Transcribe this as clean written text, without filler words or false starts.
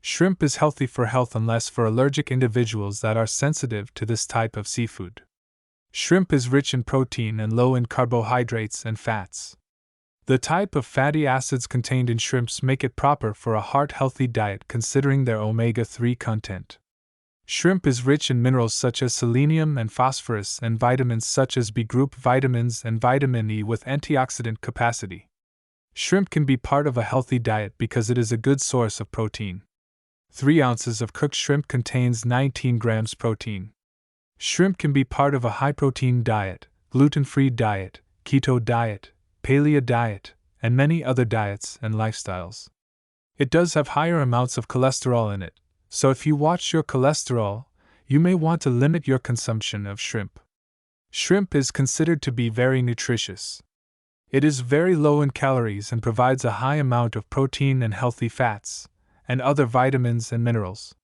Shrimp is healthy for health unless for allergic individuals that are sensitive to this type of seafood. Shrimp is rich in protein and low in carbohydrates and fats. The type of fatty acids contained in shrimps make it proper for a heart-healthy diet considering their omega-3 content. Shrimp is rich in minerals such as selenium and phosphorus and vitamins such as B-group vitamins and vitamin E with antioxidant capacity. Shrimp can be part of a healthy diet because it is a good source of protein. 3 ounces of cooked shrimp contains 19 grams protein. Shrimp can be part of a high-protein diet, gluten-free diet, keto diet, paleo diet, and many other diets and lifestyles. It does have higher amounts of cholesterol in it, so if you watch your cholesterol, you may want to limit your consumption of shrimp. Shrimp is considered to be very nutritious. It is very low in calories and provides a high amount of protein and healthy fats, and other vitamins and minerals.